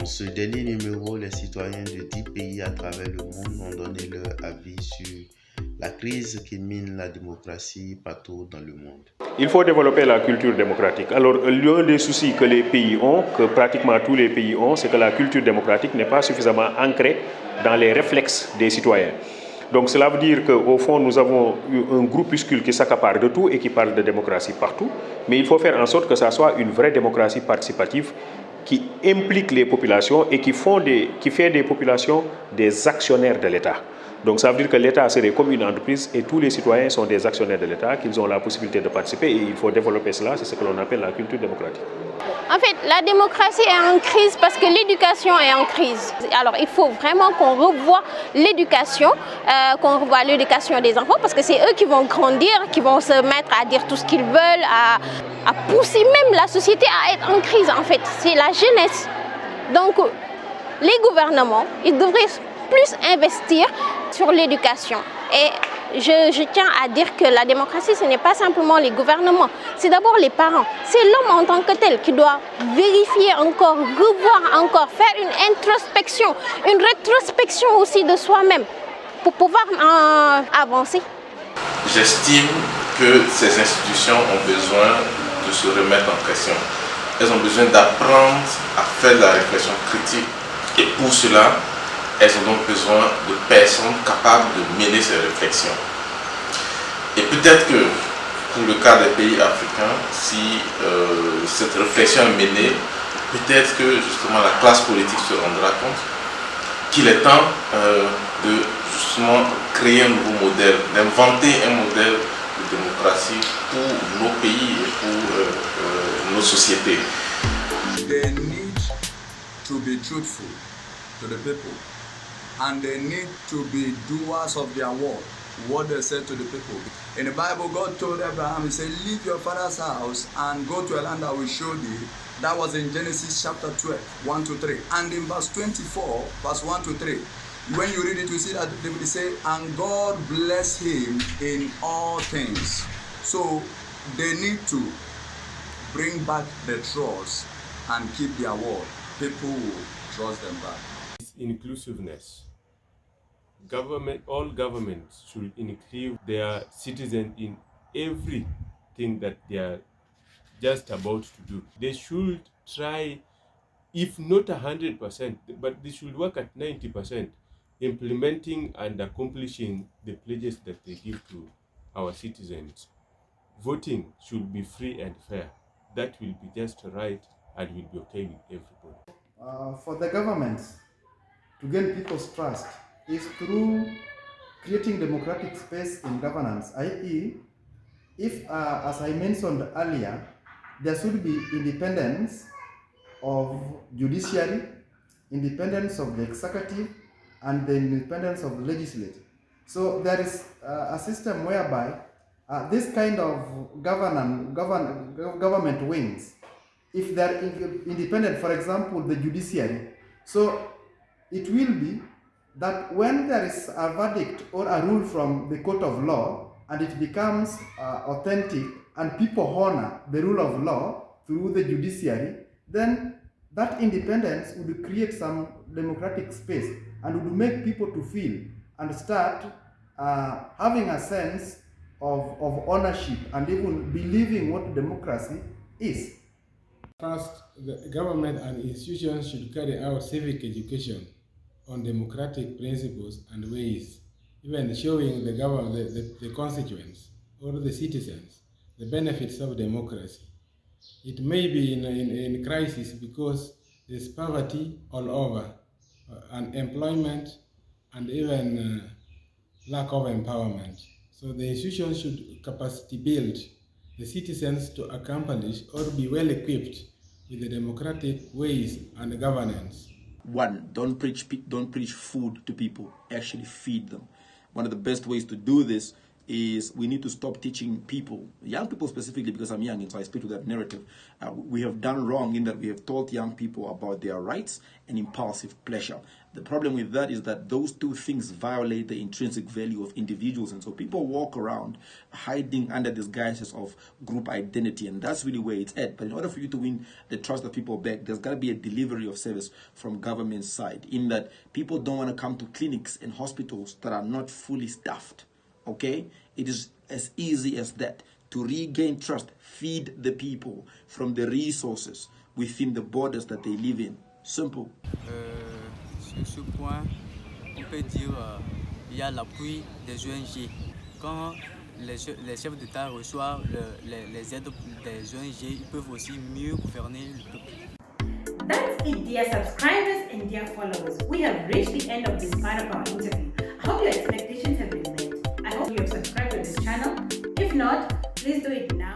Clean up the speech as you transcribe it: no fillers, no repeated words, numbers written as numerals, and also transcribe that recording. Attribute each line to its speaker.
Speaker 1: Dans ce dernier numéro, les citoyens de 10 pays à travers le monde ont donné leur avis sur la crise qui mine la démocratie partout dans le monde.
Speaker 2: Il faut développer la culture démocratique. Alors, l'un des soucis que les pays ont, que pratiquement tous les pays ont, c'est que la culture démocratique n'est pas suffisamment ancrée dans les réflexes des citoyens. Donc cela veut dire qu'au fond, nous avons un groupuscule qui s'accapare de tout et qui parle de démocratie partout. Mais il faut faire en sorte que ça soit une vraie démocratie participative qui implique les populations et qui fait des populations des actionnaires de l'État. Donc ça veut dire que l'État serait comme une entreprise et tous les citoyens sont des actionnaires de l'État, qu'ils ont la possibilité de participer et il faut développer cela, c'est ce que l'on appelle la culture démocratique.
Speaker 3: En fait, la démocratie est en crise parce que l'éducation est en crise. Alors il faut vraiment qu'on revoie l'éducation, des enfants parce que c'est eux qui vont grandir, qui vont se mettre à dire tout ce qu'ils veulent, à pousser même la société à être en crise en fait. C'est la jeunesse. Donc les gouvernements, ils devraient plus investir sur l'éducation. Et je tiens à dire que la démocratie, ce n'est pas simplement les gouvernements, c'est d'abord les parents. C'est l'homme en tant que tel qui doit vérifier encore, revoir encore, faire une introspection, une rétrospection aussi de soi-même pour pouvoir avancer.
Speaker 4: J'estime que ces institutions ont besoin de se remettre en question. Elles ont besoin d'apprendre à faire de la réflexion critique et pour cela, elles ont donc besoin de personnes capables de mener ces réflexions. Et peut-être que pour le cas des pays africains, si cette réflexion est menée, peut-être que justement la classe politique se rendra compte qu'il est temps de justement créer un nouveau modèle, d'inventer un modèle de démocratie pour nos pays et pour nos sociétés.
Speaker 5: They need to be truthful to the people. And they need to be doers of their word, what they said to the people. In the Bible, God told Abraham, he said, leave your father's house and go to a land I will show thee. That was in Genesis chapter 12, 1 to 3. And in verse 24, verse 1 to 3, when you read it, you see that they say, and God bless him in all things. So they need to bring back the trust and keep their word. People will trust them back.
Speaker 6: Inclusiveness. All governments should include their citizens in everything that they are just about to do. They should try, if not 100%, but they should work at 90%, implementing and accomplishing the pledges that they give to our citizens. Voting should be free and fair. That will be just right and will be okay with everybody.
Speaker 7: For the governments to gain people's trust is through creating democratic space in governance, i.e., if, as I mentioned earlier, there should be independence of judiciary, independence of the executive, and the independence of the legislature. So there is a system whereby this kind of government wings, if they're independent, for example, the judiciary, so it will be that when there is a verdict or a rule from the court of law and it becomes authentic and people honor the rule of law through the judiciary, then that independence would create some democratic space and would make people to feel and start having a sense of ownership and even believing what democracy is.
Speaker 8: First, the government and institutions should carry out civic education on democratic principles and ways, even showing the constituents or the citizens the benefits of democracy. It may be in crisis because there's poverty all over, unemployment, and even lack of empowerment. So the institutions should capacity build the citizens to accomplish or be well equipped with the democratic ways and governance.
Speaker 9: One, don't preach food to people, actually feed them. One of the best ways to do this is we need to stop teaching people, young people specifically, because I'm young and so I speak to that narrative. We have done wrong in that we have taught young people about their rights and impulsive pleasure. The problem with that is that those two things violate the intrinsic value of individuals, and so people walk around hiding under these guises of group identity, and that's really where it's at. But in order for you to win the trust of people back, there's got to be a delivery of service from government side, in that people don't want to come to clinics and hospitals that are not fully staffed. Okay? It is as easy as that. To regain trust, feed the people from the resources within the borders that they live in. Simple.
Speaker 10: Sur ce point, on peut dire il y a l'appui des ONG. Quand les chefs d'État reçoivent les aides des ONG, ils peuvent aussi mieux gouverner le peuple.
Speaker 11: That's it, dear subscribers and dear followers. We have reached the end of this part of our interview. I hope your expectations have been met. I hope you have subscribed to this channel. If not, please do it now.